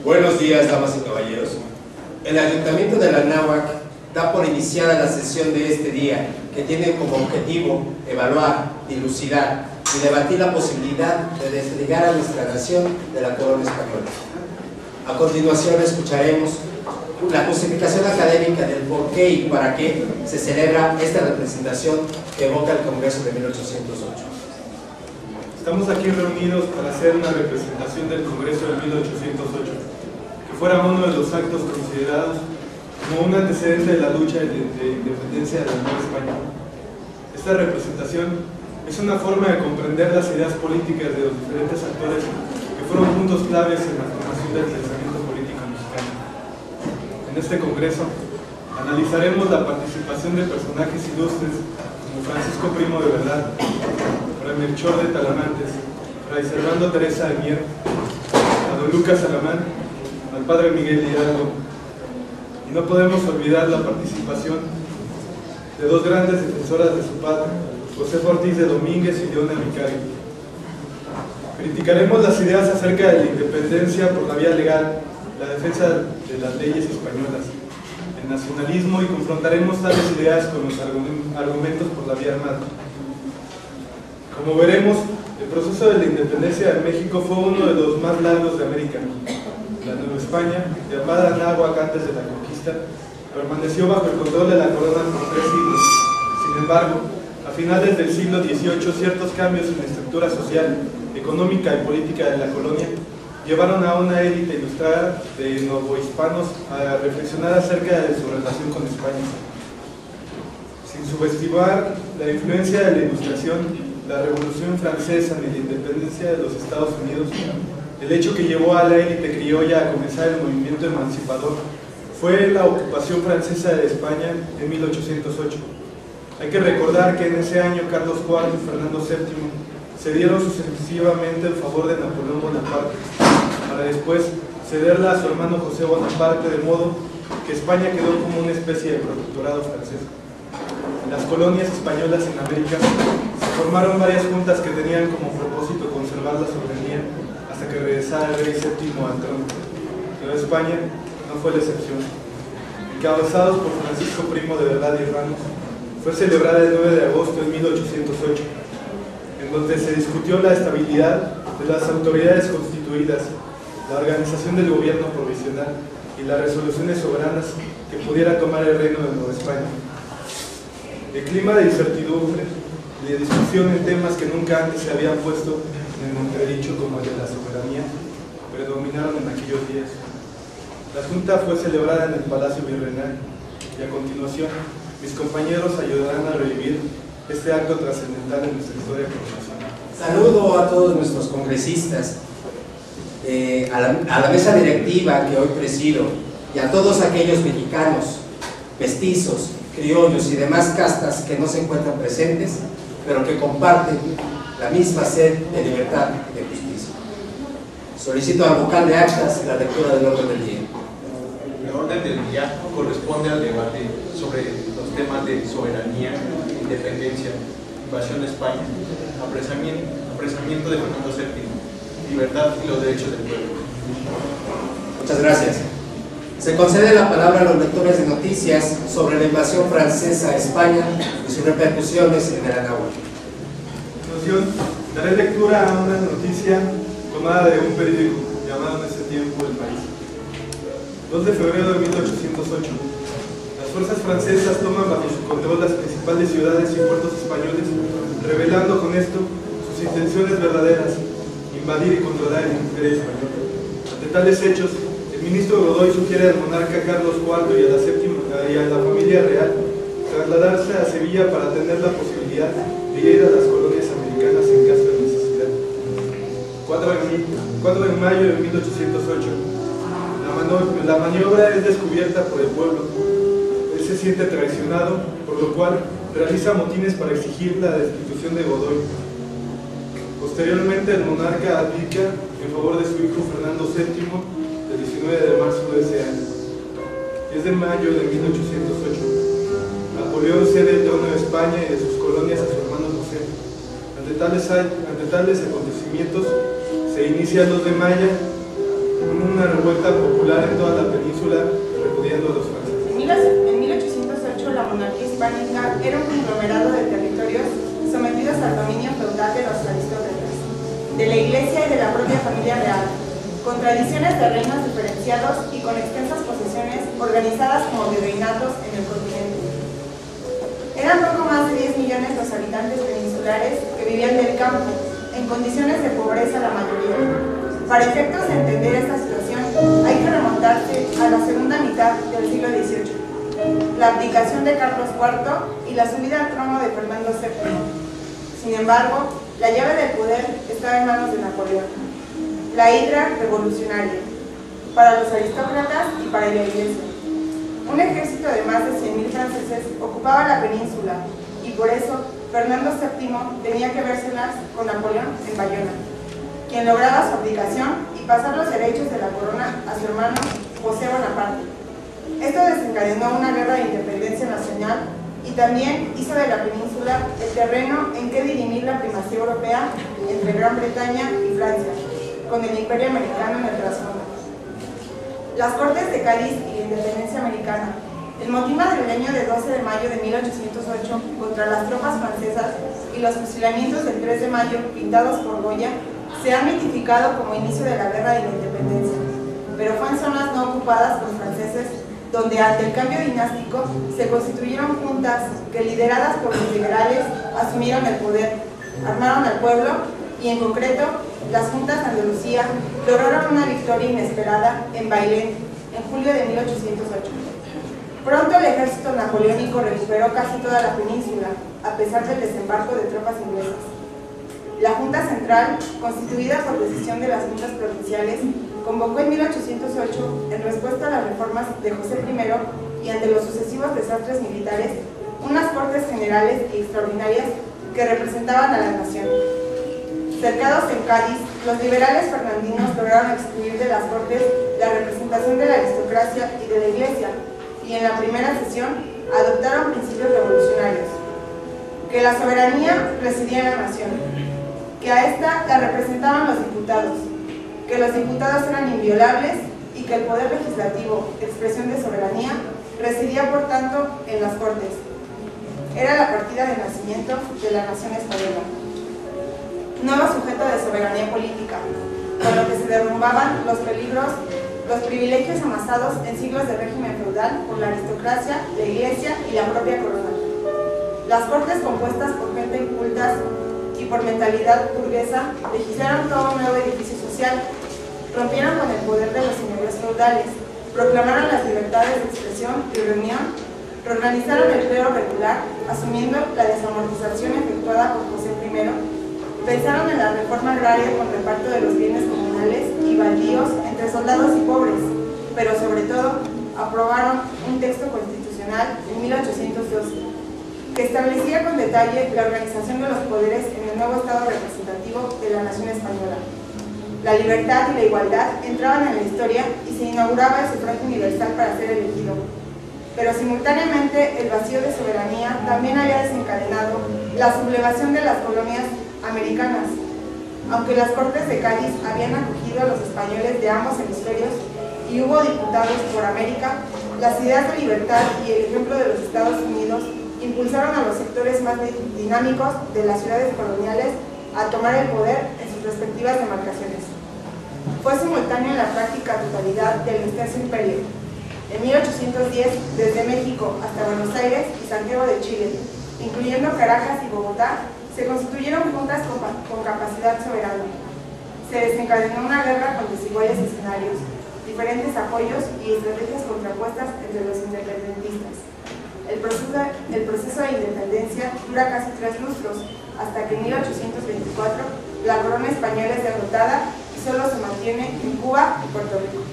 Buenos días, damas y caballeros. El Ayuntamiento de la Anáhuac da por iniciada la sesión de este día, que tiene como objetivo evaluar, dilucidar y debatir la posibilidad de desligar a nuestra nación de la corona española. A continuación escucharemos la justificación académica del por qué y para qué se celebra esta representación que evoca el Congreso de 1808. Estamos aquí reunidos para hacer una representación del Congreso de 1808, que fuera uno de los actos considerados como un antecedente de la lucha de independencia de la Nueva España. Esta representación es una forma de comprender las ideas políticas de los diferentes actores que fueron puntos claves en la formación del pensamiento político mexicano. En este Congreso analizaremos la participación de personajes ilustres como Francisco Primo de Verdad, Fray Melchor de Talamantes, Fray Servando Teresa de Mier, a don Lucas Alamán, al padre Miguel Hidalgo. Y no podemos olvidar la participación de dos grandes defensoras de su patria, Josefa Ortiz de Domínguez y Leona Vicario. Criticaremos las ideas acerca de la independencia por la vía legal, la defensa de las leyes españolas, el nacionalismo, y confrontaremos tales ideas con los argumentos por la vía armada. Como veremos, el proceso de la independencia de México fue uno de los más largos de América. La Nueva España, llamada Anáhuac antes de la conquista, permaneció bajo el control de la corona por 3 siglos. Sin embargo, a finales del siglo XVIII, ciertos cambios en la estructura social, económica y política de la colonia llevaron a una élite ilustrada de novohispanos a reflexionar acerca de su relación con España. Sin subestimar la influencia de la Ilustración, la Revolución Francesa y la independencia de los Estados Unidos, el hecho que llevó a la élite criolla a comenzar el movimiento emancipador fue la ocupación francesa de España en 1808. Hay que recordar que en ese año Carlos IV y Fernando VII cedieron sucesivamente en favor de Napoleón Bonaparte, para después cederla a su hermano José Bonaparte, de modo que España quedó como una especie de protectorado francés. En las colonias españolas en América se formaron varias juntas que tenían como propósito conservar la soberanía hasta que regresara el rey VII al trono. Nueva España no fue la excepción. Encabezados por Francisco Primo de Verdad y Ramos, fue celebrada el 9 de agosto de 1808, en donde se discutió la estabilidad de las autoridades constituidas, la organización del gobierno provisional y las resoluciones soberanas que pudiera tomar el reino de Nueva España. El clima de incertidumbre y de discusión en temas que nunca antes se habían puesto en entredicho, como el de la soberanía, predominaron en aquellos días. La junta fue celebrada en el Palacio Virreinal y a continuación mis compañeros ayudarán a revivir este acto trascendental en nuestra historia profesional. Saludo a todos nuestros congresistas, a la mesa directiva que hoy presido, y a todos aquellos mexicanos, mestizos, criollos y demás castas que no se encuentran presentes, pero que comparten la misma sed de libertad y de justicia. Solicito al vocal de actas la lectura del orden del día. El orden del día corresponde al debate sobre los temas de soberanía, independencia, invasión de España, apresamiento de Fernando VII, libertad y los derechos del pueblo. Muchas gracias. Se concede la palabra a los lectores de noticias sobre la invasión francesa a España y sus repercusiones en el Anáhuac. Daré lectura a una noticia tomada de un periódico llamado en ese tiempo El País. 2 de febrero de 1808. Las fuerzas francesas toman bajo su control las principales ciudades y puertos españoles, revelando con esto sus intenciones verdaderas: invadir y controlar el imperio español. Ante tales hechos, el ministro Godoy sugiere al monarca Carlos IV y a la familia real trasladarse a Sevilla para tener la posibilidad de ir a las colonias americanas en caso de necesidad. 4 de mayo de 1808. La maniobra es descubierta por el pueblo. Él se siente traicionado, por lo cual realiza motines para exigir la destitución de Godoy. Posteriormente, el monarca abdica en favor de su hijo Fernando VII el 19 de marzo de ese año. 10 de mayo de 1808, Napoleón cede el trono de España y de sus colonias a su hermano José. Ante tales acontecimientos, se inicia el 2 de mayo una revuelta popular en toda la península, repudiando a los franceses. En 1808, la monarquía hispánica era un conglomerado de territorios sometidos al dominio feudal de los aristócratas, de la Iglesia y de la propia familia real, con tradiciones de reinos diferenciados y con extensas posesiones organizadas como virreinatos en el continente. Eran poco más de 10 millones los habitantes peninsulares que vivían del campo, en condiciones de pobreza la mayoría. Para efectos de entender esta situación, hay que remontarse a la segunda mitad del siglo XVIII, la abdicación de Carlos IV y la subida al trono de Fernando VII. Sin embargo, la llave del poder estaba en manos de Napoleón, la hidra revolucionaria, para los aristócratas y para la Iglesia. Un ejército de más de 100.000 franceses ocupaba la península y por eso Fernando VII tenía que vérselas con Napoleón en Bayona, quien lograba su abdicación y pasar los derechos de la corona a su hermano José Bonaparte. Esto desencadenó una guerra de independencia nacional y también hizo de la península el terreno en que dirimir la primacía europea entre Gran Bretaña y Francia, con el Imperio Americano en el trasfondo. Las Cortes de Cádiz y la independencia americana, el motín madrileño del 12 de mayo de 1808 contra las tropas francesas y los fusilamientos del 3 de mayo pintados por Goya se han mitificado como inicio de la guerra de la independencia, pero fue en zonas no ocupadas por franceses donde ante el cambio dinástico se constituyeron juntas que, lideradas por los liberales, asumieron el poder, armaron al pueblo y, en concreto, las juntas de Andalucía lograron una victoria inesperada en Bailén en julio de 1808. Pronto el ejército napoleónico recuperó casi toda la península, a pesar del desembarco de tropas inglesas. La Junta Central, constituida por decisión de las juntas provinciales, convocó en 1808, en respuesta a las reformas de José I y ante los sucesivos desastres militares, unas Cortes Generales y Extraordinarias que representaban a la nación. Cercados en Cádiz, los liberales fernandinos lograron excluir de las Cortes la representación de la aristocracia y de la Iglesia, y en la primera sesión adoptaron principios revolucionarios: que la soberanía residía en la nación, que a esta la representaban los diputados, que los diputados eran inviolables y que el poder legislativo, expresión de soberanía, residía por tanto en las Cortes. Era la partida de nacimiento de la nación española. Nuevo sujeto de soberanía política, con lo que se derrumbaban los privilegios amasados en siglos de régimen feudal por la aristocracia, la Iglesia y la propia corona. Las Cortes, compuestas por gente inculta y por mentalidad burguesa, legislaron todo un nuevo edificio social, rompieron con el poder de los señores feudales, proclamaron las libertades de expresión y reunión, reorganizaron el clero regular, asumiendo la desamortización efectuada por José I, pensaron en la reforma agraria con reparto de los bienes comunales y baldíos entre soldados y pobres, pero sobre todo aprobaron un texto constitucional en 1812 que establecía con detalle la organización de los poderes en el nuevo Estado representativo de la nación española. La libertad y la igualdad entraban en la historia y se inauguraba el sufragio universal para ser elegido. Pero simultáneamente el vacío de soberanía también había desencadenado la sublevación de las colonias americanas. Aunque las Cortes de Cádiz habían acogido a los españoles de ambos hemisferios y hubo diputados por América, las ideas de libertad y el ejemplo de los Estados Unidos impulsaron a los sectores más dinámicos de las ciudades coloniales a tomar el poder en sus respectivas demarcaciones. Fue simultáneo en la práctica totalidad del extenso imperio. En 1810, desde México hasta Buenos Aires y Santiago de Chile, incluyendo Caracas y Bogotá, se constituyeron juntas con capacidad soberana. Se desencadenó una guerra con desiguales escenarios, diferentes apoyos y estrategias contrapuestas entre los independentistas. El proceso de independencia dura casi 3 lustros, hasta que en 1824 la corona española es derrotada y solo se mantiene en Cuba y Puerto Rico.